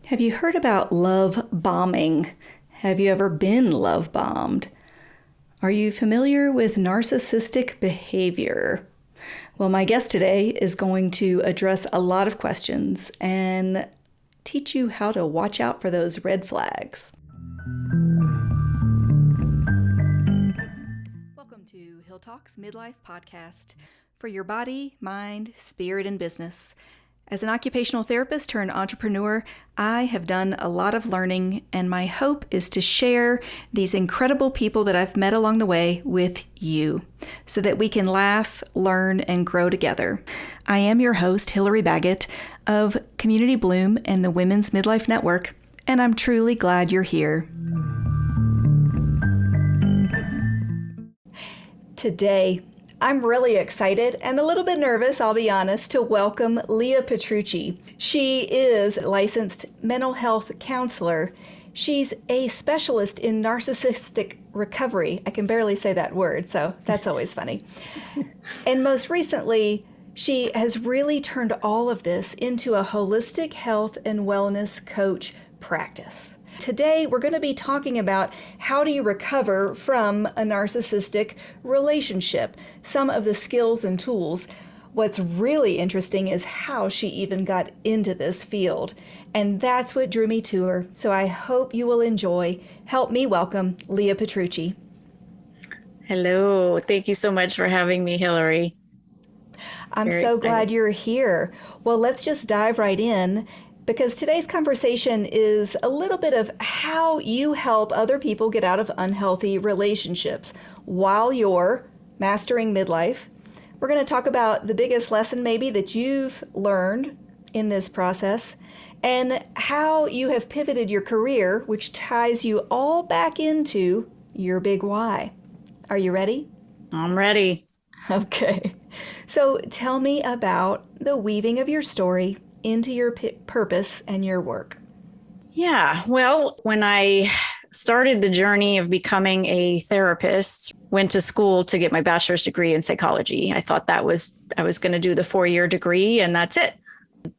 Have you heard about love bombing? Have you ever been love bombed? Are you familiar with narcissistic behavior? Well, my guest today is going to address a lot of questions and teach you how to watch out for those red flags. Welcome to Hill Talks Midlife Podcast for your body, mind, spirit, and business. As an occupational therapist turned entrepreneur, I have done a lot of learning, and my hope is to share these incredible people that I've met along the way with you so that we can laugh, learn, and grow together. I am your host, Hillary Baggett of Community Bloom and the Women's Midlife Network, and I'm truly glad you're here. Today, I'm really excited and a little bit nervous, I'll be honest, to welcome Leah Petrucci. She is a licensed mental health counselor. She's a specialist in narcissistic recovery. I can barely say that word, so that's always funny. And most recently, she has really turned all of this into a holistic health and wellness coach practice. Today, we're going to be talking about how do you recover from a narcissistic relationship, some of the skills and tools. What's really interesting is how she even got into this field, and that's what drew me to her. So I hope you will enjoy. Help me welcome Leah Petrucci. Hello. Thank you so much for having me, Hillary. I'm so glad you're here. Well, let's just dive right in, because today's conversation is a little bit of how you help other people get out of unhealthy relationships while you're mastering midlife. We're going to talk about the biggest lesson maybe that you've learned in this process and how you have pivoted your career, which ties you all back into your big why. Are you ready? I'm ready. Okay. So tell me about the weaving of your story into your purpose and your work. Yeah. Well, when I started the journey of becoming a therapist, went to school to get my bachelor's degree in psychology. I thought I was going to do the 4-year degree and that's it.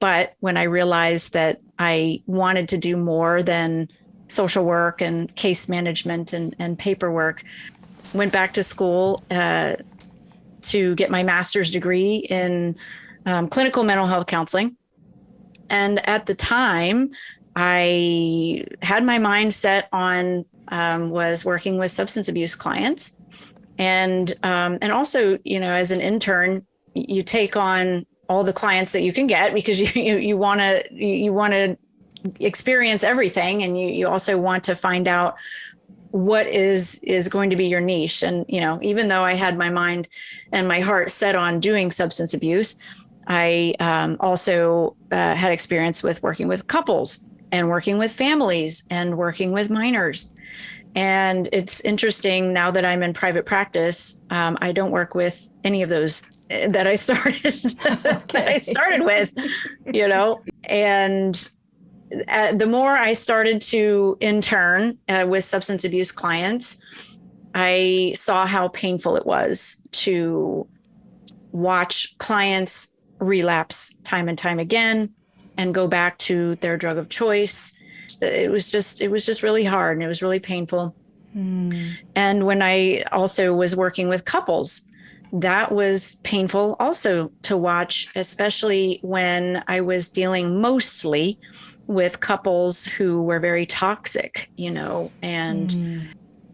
But when I realized that I wanted to do more than social work and case management and paperwork, went back to school to get my master's degree in clinical mental health counseling. And at the time, I had my mind set on was working with substance abuse clients, and also, as an intern, you take on all the clients that you can get because you want to experience everything, and you also want to find out what is going to be your niche. And even though I had my mind and my heart set on doing substance abuse, I also had experience with working with couples and working with families and working with minors. And it's interesting now that I'm in private practice, I don't work with any of those that I started with, and the more I started to intern with substance abuse clients, I saw how painful it was to watch clients relapse time and time again and go back to their drug of choice. It was just really hard, and it was really painful. And when I also was working with couples, that was painful also to watch, especially when I was dealing mostly with couples who were very toxic, and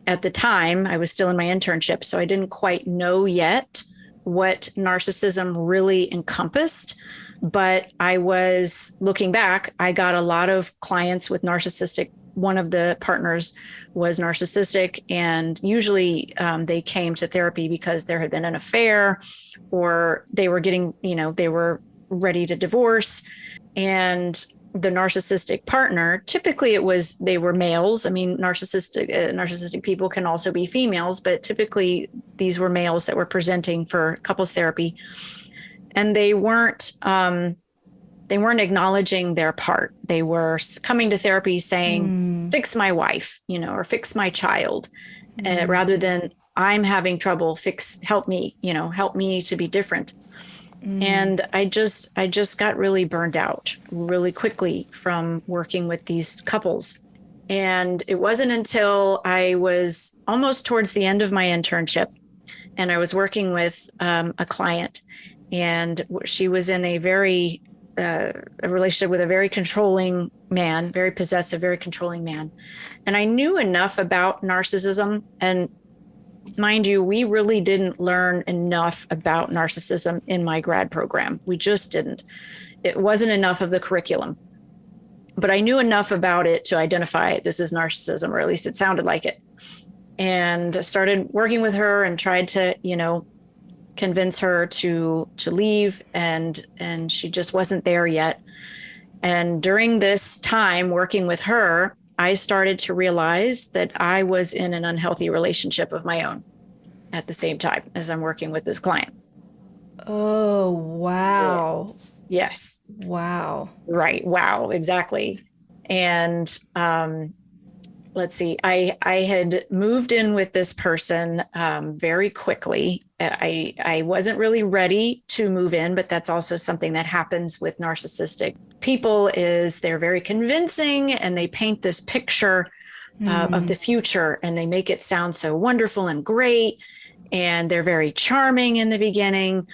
at the time I was still in my internship, so I didn't quite know yet what narcissism really encompassed. But I was looking back, I got a lot of clients with narcissistic. One of the partners was narcissistic, and usually they came to therapy because there had been an affair, or they were they were ready to divorce. And the narcissistic partner, typically they were males. I mean, narcissistic people can also be females, but typically these were males that were presenting for couples therapy, and they weren't acknowledging their part. They were coming to therapy saying, fix my wife, or fix my child, rather than I'm having trouble, help me to be different. And I just got really burned out really quickly from working with these couples. And it wasn't until I was almost towards the end of my internship and I was working with a client, and she was in a relationship with a very controlling man, very possessive, very controlling man. And I knew enough about narcissism. And mind you, we really didn't learn enough about narcissism in my grad program. We just didn't. It wasn't enough of the curriculum. But I knew enough about it to identify this is narcissism, or at least it sounded like it. And started working with her and tried to, convince her to leave, and she just wasn't there yet. And during this time working with her, I started to realize that I was in an unhealthy relationship of my own at the same time as I'm working with this client. Oh, wow. Yes. Wow. Right. Wow. Exactly. And let's see, I had moved in with this person very quickly. I wasn't really ready to move in, but that's also something that happens with narcissistic people, is they're very convincing and they paint this picture of the future, and they make it sound so wonderful and great. And they're very charming in the beginning.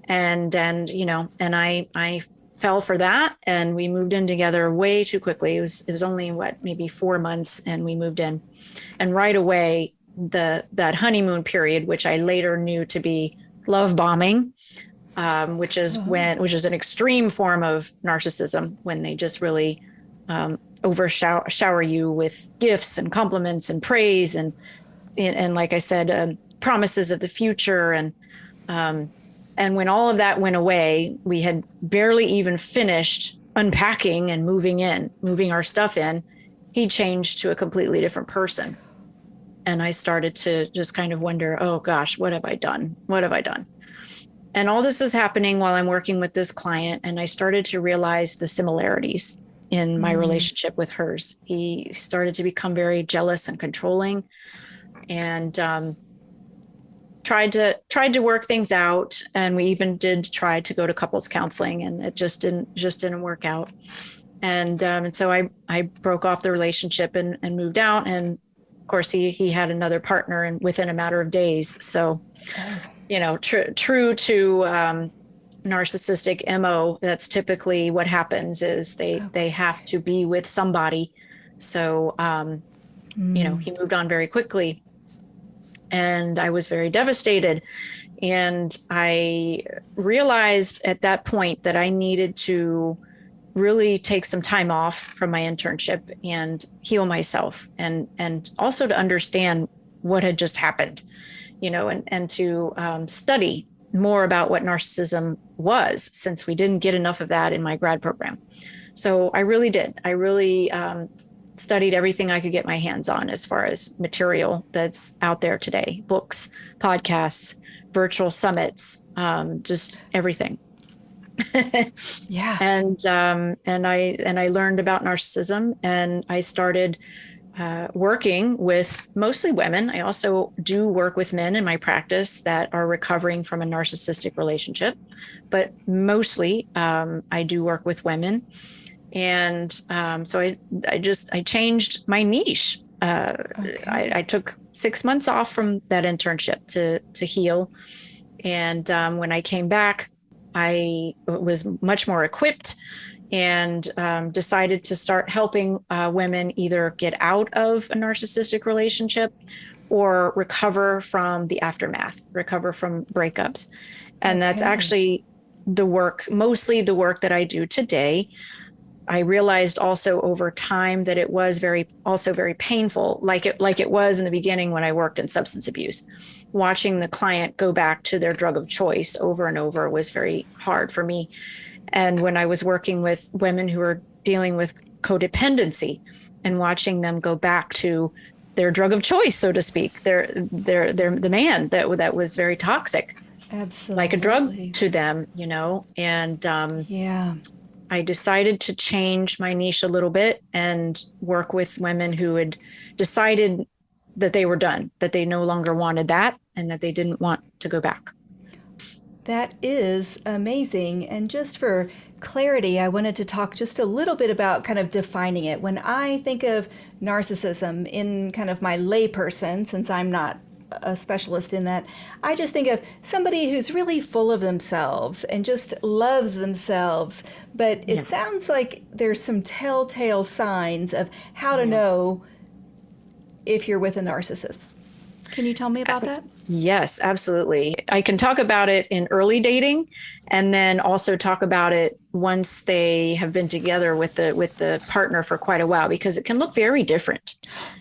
And I fell for that, and we moved in together way too quickly. It was only maybe 4 months, and we moved in, and right away that honeymoon period, which I later knew to be love bombing, which is an extreme form of narcissism, when they just really shower you with gifts and compliments and praise and like I said, promises of the future. And when all of that went away, we had barely even finished unpacking and moving our stuff in. He changed to a completely different person. And I started to just kind of wonder, oh gosh, what have I done? What have I done? And all this is happening while I'm working with this client. And I started to realize the similarities in my relationship with hers. He started to become very jealous and controlling, and tried to work things out. And we even did try to go to couples counseling, and it just didn't work out. And so I broke off the relationship and moved out. And of course he had another partner, and within a matter of days. So, true to narcissistic MO, that's typically what happens, is they have to be with somebody. So, he moved on very quickly. And I was very devastated. And I realized at that point that I needed to really take some time off from my internship and heal myself, and also to understand what had just happened, and to study more about what narcissism was, since we didn't get enough of that in my grad program. So I really did. I really studied everything I could get my hands on as far as material that's out there today: books, podcasts, virtual summits, just everything. Yeah. And I learned about narcissism, and I started working with mostly women. I also do work with men in my practice that are recovering from a narcissistic relationship, but mostly I do work with women. And so I changed my niche. I took 6 months off from that internship to heal. And when I came back, I was much more equipped, and decided to start helping women either get out of a narcissistic relationship or recover from the aftermath, recover from breakups. And that's actually mostly the work that I do today. I realized also over time that it was very painful, like it was in the beginning when I worked in substance abuse. Watching the client go back to their drug of choice over and over was very hard for me. And when I was working with women who were dealing with codependency and watching them go back to their drug of choice, so to speak, they're the man that was very toxic, absolutely, like a drug to them, and yeah. I decided to change my niche a little bit and work with women who had decided that they were done, that they no longer wanted that, and that they didn't want to go back. That is amazing. And just for clarity, I wanted to talk just a little bit about kind of defining it. When I think of narcissism in kind of my layperson, since I'm not a specialist in that, I just think of somebody who's really full of themselves and just loves themselves. But it sounds like there's some telltale signs of how to know if you're with a narcissist. Can you tell me about that? Yes, absolutely. I can talk about it in early dating, and then also talk about it once they have been together with the partner for quite a while, because it can look very different.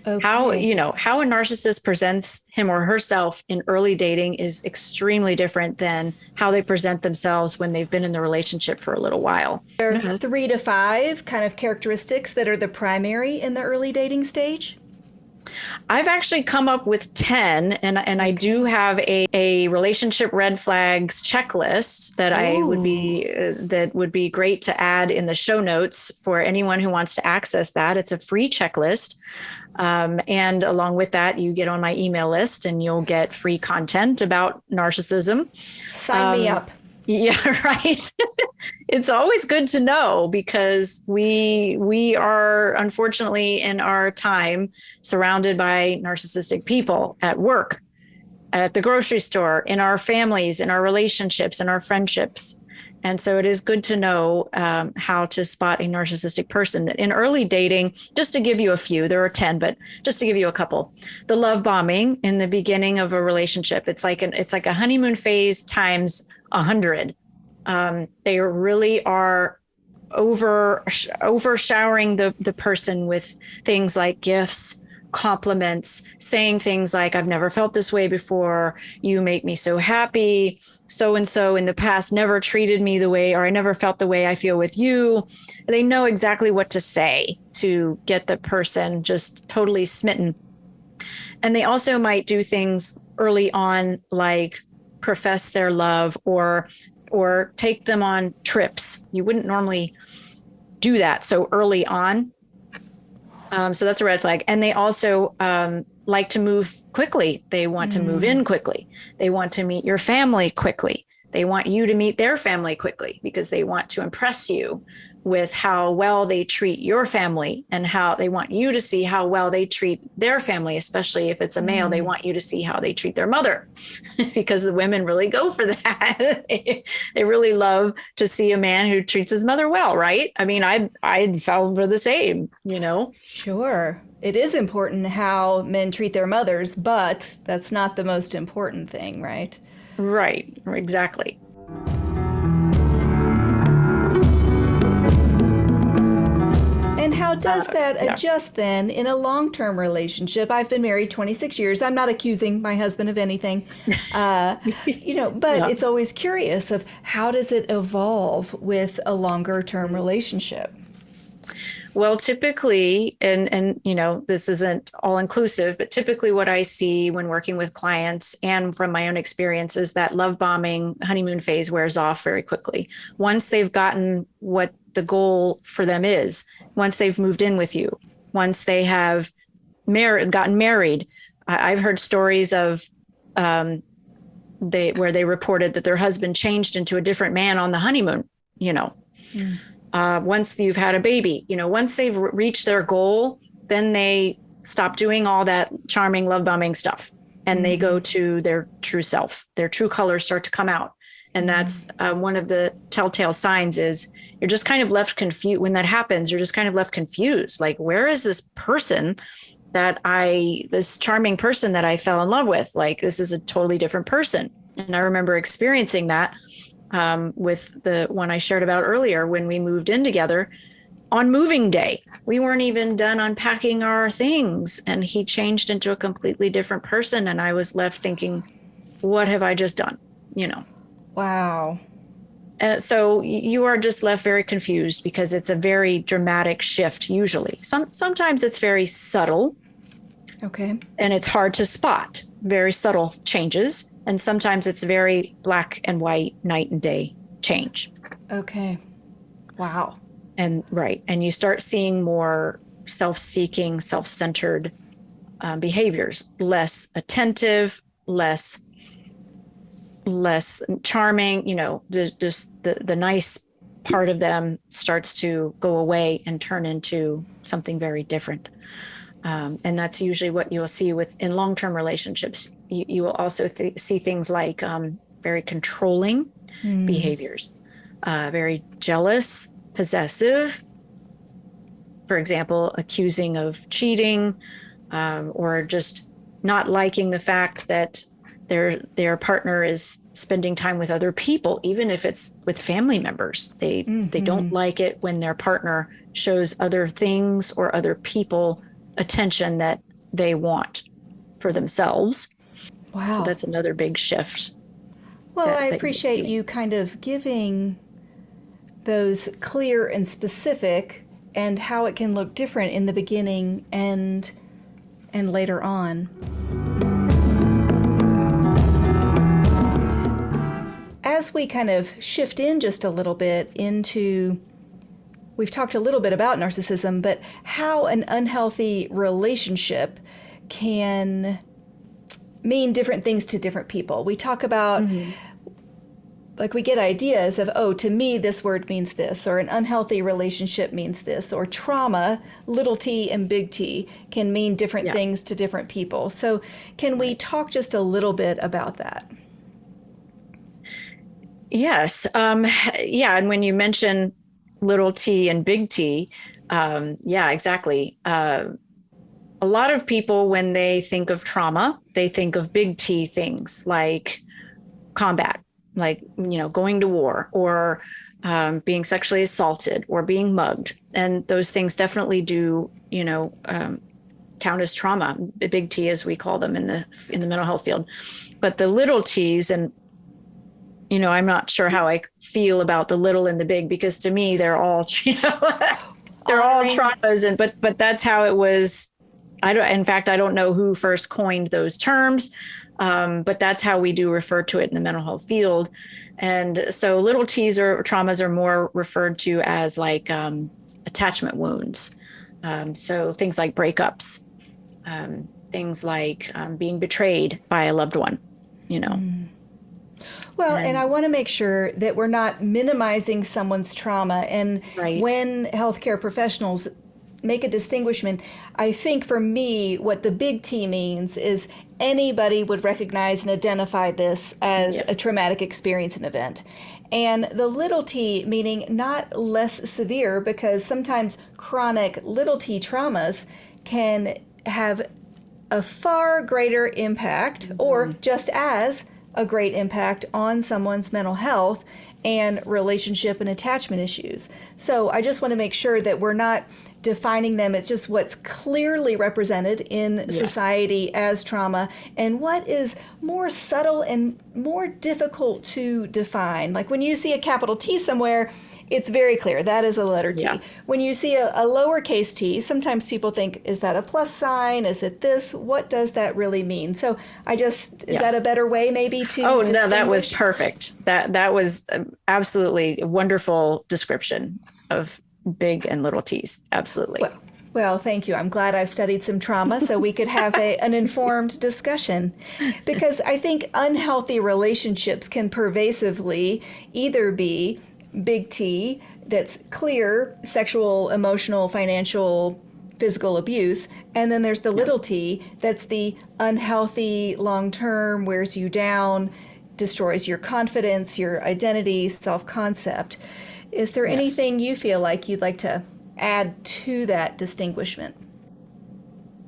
Okay. How a narcissist presents him or herself in early dating is extremely different than how they present themselves when they've been in the relationship for a little while. There are 3 to 5 kind of characteristics that are the primary in the early dating stage. I've actually come up with 10, and I do have a relationship red flags checklist that that would be great to add in the show notes for anyone who wants to access that. It's a free checklist. And along with that, you get on my email list and you'll get free content about narcissism. Sign me up. Yeah, right. It's always good to know, because we are unfortunately in our time surrounded by narcissistic people at work, at the grocery store, in our families, in our relationships, in our friendships. And so it is good to know how to spot a narcissistic person. In early dating, just to give you a few, there are 10, but just to give you a couple, the love bombing in the beginning of a relationship, it's like a honeymoon phase times 100. They really are overshowering the person with things like gifts, compliments, saying things like, I've never felt this way before. You make me so happy. So-and-so in the past never treated me the way, or I never felt the way I feel with you. They know exactly what to say to get the person just totally smitten. And they also might do things early on, like profess their love or take them on trips. You wouldn't normally do that so early on. So that's a red flag. And they also like to move quickly. They want to move in quickly. They want to meet your family quickly. They want you to meet their family quickly, because they want to impress you with how well they treat your family, and how they want you to see how well they treat their family. Especially if it's a male, they want you to see how they treat their mother, because the women really go for that. They really love to see a man who treats his mother well, right? I mean, I fell for the same, Sure. It is important how men treat their mothers, but that's not the most important thing, right? Right, exactly. And how does that adjust then in a long-term relationship? I've been married 26 years. I'm not accusing my husband of anything, but it's always curious of how does it evolve with a longer-term relationship? Well, typically, and this isn't all inclusive, but typically what I see when working with clients and from my own experience is that love bombing honeymoon phase wears off very quickly. Once they've gotten what the goal for them is, once they've moved in with you, once they have gotten married. I've heard stories of where they reported that their husband changed into a different man on the honeymoon, once you've had a baby, once they've reached their goal, then they stop doing all that charming love bombing stuff, and they go to their true self. Their true colors start to come out. And that's one of the telltale signs is you're just kind of left confused. When that happens, you're just kind of left confused. Like, where is this person this charming person that I fell in love with? Like, this is a totally different person. And I remember experiencing that with the one I shared about earlier when we moved in together on moving day. We weren't even done unpacking our things, and he changed into a completely different person. And I was left thinking, what have I just done? Wow. So you are just left very confused, because it's a very dramatic shift. Usually, sometimes it's very subtle. Okay. And it's hard to spot very subtle changes. And sometimes it's very black and white, night and day change. Okay. Wow. And right. And you start seeing more self-seeking, self-centered behaviors, less attentive, less less charming, just the nice part of them starts to go away and turn into something very different. And that's usually what you'll see in long-term relationships. You will also see things like very controlling behaviors, very jealous, possessive, for example, accusing of cheating, or just not liking the fact that their partner is spending time with other people, even if it's with family members. They don't like it when their partner shows other things or other people attention that they want for themselves. Wow. So that's another big shift. Well, I appreciate you kind of giving those clear and specific, and how it can look different in the beginning and later on. As we kind of shift in just a little bit into, we've talked a little bit about narcissism, but how an unhealthy relationship can mean different things to different people. We talk about, like, we get ideas of, oh, to me, this word means this, or an unhealthy relationship means this, or trauma, little t and big T, can mean different things to different people. So can we talk just a little bit about that? Yes. And when you mention little t and big T, exactly. A lot of people, when they think of trauma, they think of big T things like combat, like, going to war, or being sexually assaulted, or being mugged. And those things definitely do, count as trauma, big T, as we call them in the mental health field. But the little T's, and I'm not sure how I feel about the little and the big, because to me, they're all, they're all traumas. But that's how it was. I don't know who first coined those terms, but that's how we do refer to it in the mental health field. And so little T's or traumas are more referred to as like attachment wounds. So things like breakups, things like being betrayed by a loved one, Well, and I want to make sure that we're not minimizing someone's trauma. And when healthcare professionals make a distinguishment, I think for me, what the big T means is anybody would recognize and identify this as a traumatic experience and event. And the little t meaning not less severe, because sometimes chronic little t traumas can have a far greater impact, or just as a great impact on someone's mental health and relationship and attachment issues. So I just want to make sure that we're not defining them. It's just what's clearly represented in society as trauma, and what is more subtle and more difficult to define. Like when you see a capital T somewhere, it's very clear that is a letter T. Yeah. When you see a lowercase t, sometimes people think, is that a plus sign? Is it this? What does that really mean? So is that a better way maybe to no, that was perfect. That was absolutely a wonderful description of big and little T's. Absolutely. Well, thank you. I'm glad I've studied some trauma so we could have an informed discussion, because I think unhealthy relationships can pervasively either be big T, that's clear sexual, emotional, financial, physical abuse, and then there's the little t, that's the unhealthy, long-term, wears you down, destroys your confidence, your identity, self-concept. Is there anything you feel like you'd like to add to that distinguishment?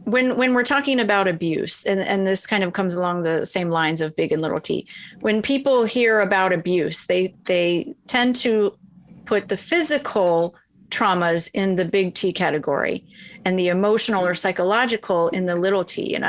When we're talking about abuse, and this kind of comes along the same lines of big and little t, when people hear about abuse, they tend to put the physical traumas in the big T category and the emotional or psychological in the little t. And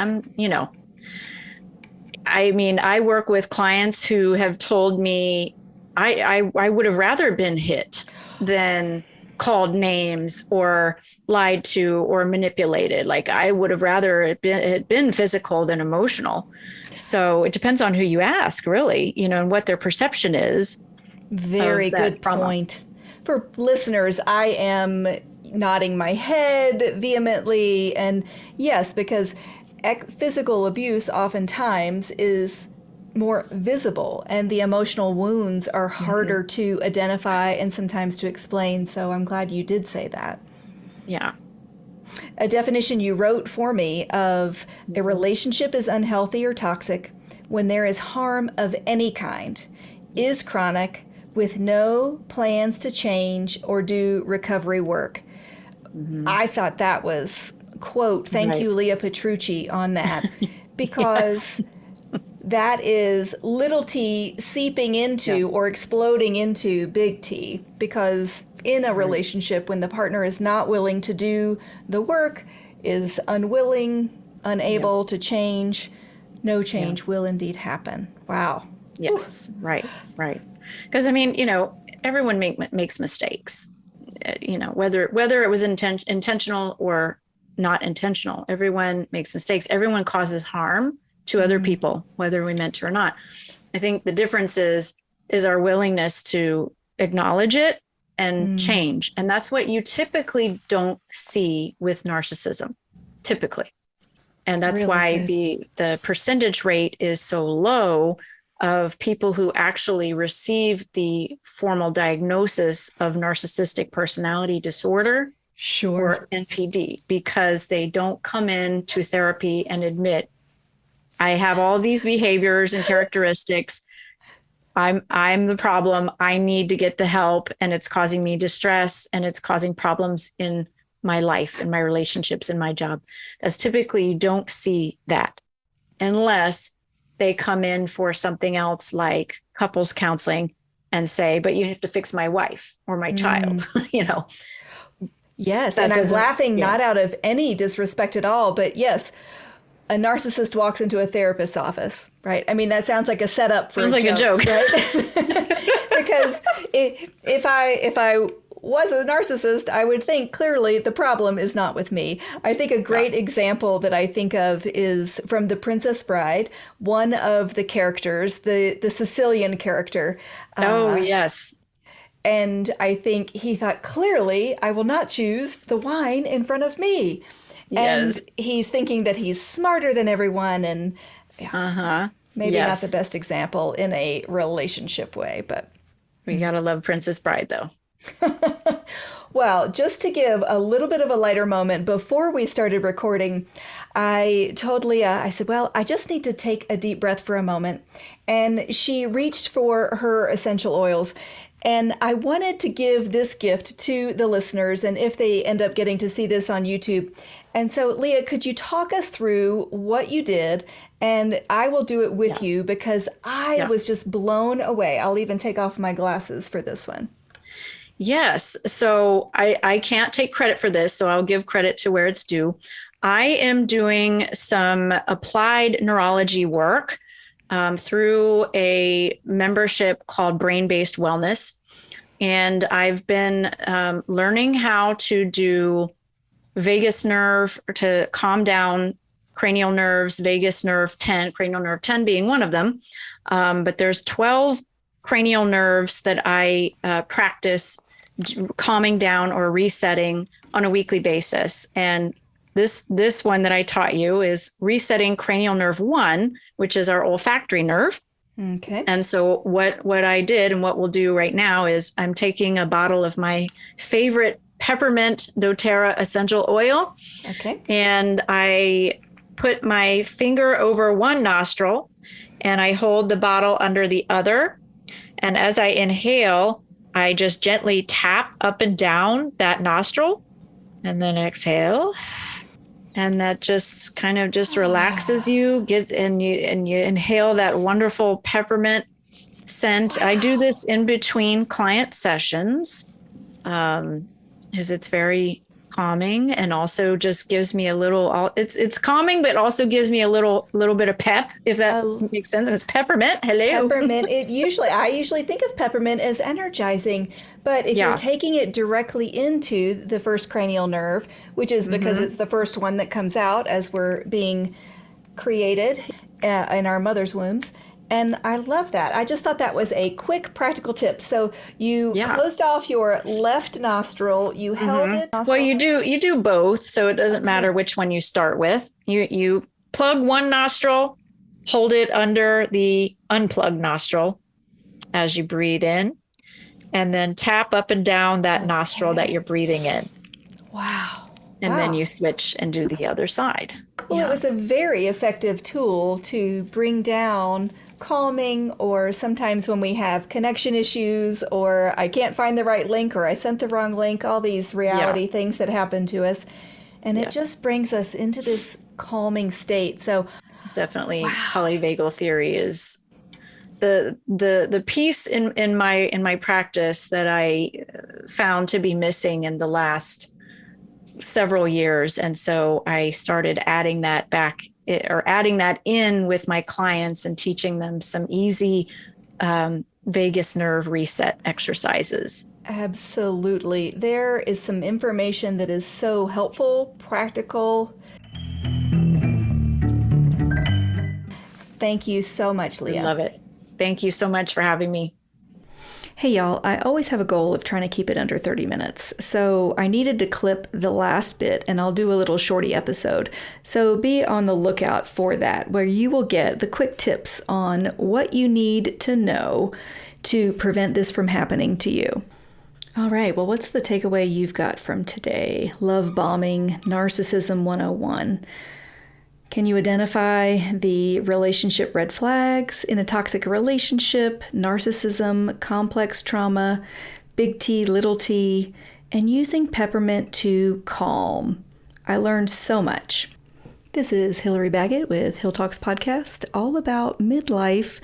I work with clients who have told me I would have rather been hit than called names or lied to or manipulated. Like I would have rather it been physical than emotional. So it depends on who you ask, really, and what their perception is. Very good point. For listeners, I am nodding my head vehemently. And yes, because physical abuse oftentimes is more visible, and the emotional wounds are harder to identify and sometimes to explain. So I'm glad you did say that. Yeah. A definition you wrote for me of a relationship is unhealthy or toxic when there is harm of any kind, is chronic, with no plans to change or do recovery work. I thought that was, quote, thank you, Leah Petrucci, on that, because that is little t seeping into or exploding into big T, because in a relationship, when the partner is not willing to do the work, is unwilling, unable to change, no change will indeed happen. Wow. Yes. Oof. Right. Because, I mean, everyone makes mistakes, whether it was intentional or not intentional. Everyone makes mistakes. Everyone causes harm to other people, whether we meant to or not. I think the difference is our willingness to acknowledge it and change. And that's what you typically don't see with narcissism, typically. And that's why the percentage rate is so low of people who actually receive the formal diagnosis of narcissistic personality disorder or NPD, because they don't come in to therapy and admit, I have all these behaviors and characteristics. I'm the problem. I need to get the help, and it's causing me distress, and it's causing problems in my life and my relationships and my job. That's typically, you don't see that unless they come in for something else like couples counseling and say, but you have to fix my wife or my child, Yes. And I'm laughing not out of any disrespect at all, but yes, a narcissist walks into a therapist's office, right? I mean, that sounds like a setup for a joke, right? Because if I was a narcissist, I would think clearly the problem is not with me. I think a great example that I think of is from The Princess Bride, one of the characters, the Sicilian character. Yes. And I think he thought, clearly, I will not choose the wine in front of me. Yes. And he's thinking that he's smarter than everyone, and maybe not the best example in a relationship way, but we gotta love Princess Bride, though. Well, just to give a little bit of a lighter moment, before we started recording, I told Leah, I said, well, I just need to take a deep breath for a moment. And she reached for her essential oils. And I wanted to give this gift to the listeners, and if they end up getting to see this on YouTube. And so, Leah, could you talk us through what you did? And I will do it with you, because I was just blown away. I'll even take off my glasses for this one. Yes. So I can't take credit for this, so I'll give credit to where it's due. I am doing some applied neurology work through a membership called Brain-Based Wellness. And I've been learning how to do vagus nerve to calm down cranial nerves, vagus nerve 10, cranial nerve 10 being one of them. But there's 12 cranial nerves that I practice calming down or resetting on a weekly basis. And this one that I taught you is resetting cranial nerve 1, which is our olfactory nerve. Okay. And so what I did and what we'll do right now is I'm taking a bottle of my favorite peppermint doTERRA essential oil. Okay. And I put my finger over one nostril and I hold the bottle under the other. And as I inhale, I just gently tap up and down that nostril and then exhale. And that just kind of just relaxes you, and you inhale that wonderful peppermint scent. Wow. I do this in between client sessions, because it's very calming and also just gives me a little, it's calming, but also gives me a little bit of pep, if that makes sense. It's peppermint. Hello. Peppermint. I usually think of peppermint as energizing, but if you're taking it directly into the first cranial nerve, which is because it's the first one that comes out as we're being created in our mother's wombs. And I love that. I just thought that was a quick practical tip. So you closed off your left nostril, you held it. Well, you do both. So it doesn't matter which one you start with. You plug one nostril, hold it under the unplugged nostril as you breathe in, and then tap up and down that nostril that you're breathing in. Wow. And then you switch and do the other side. Well, it was a very effective tool to bring down calming, or sometimes when we have connection issues, or I can't find the right link, or I sent the wrong link, all these reality things that happen to us. And it just brings us into this calming state. So definitely polyvagal theory is the piece in my practice that I found to be missing in the last several years. And so I started adding that in with my clients and teaching them some easy vagus nerve reset exercises. Absolutely. There is some information that is so helpful, practical. Thank you so much, Leah. I love it. Thank you so much for having me. Hey y'all, I always have a goal of trying to keep it under 30 minutes, so I needed to clip the last bit, and I'll do a little shorty episode. So be on the lookout for that, where you will get the quick tips on what you need to know to prevent this from happening to you. All right, well, what's the takeaway you've got from today? Love bombing, Narcissism 101. Can you identify the relationship red flags in a toxic relationship, narcissism, complex trauma, big T, little t, and using peppermint to calm? I learned so much. This is Hillary Baggett with Hill Talks Podcast, all about midlife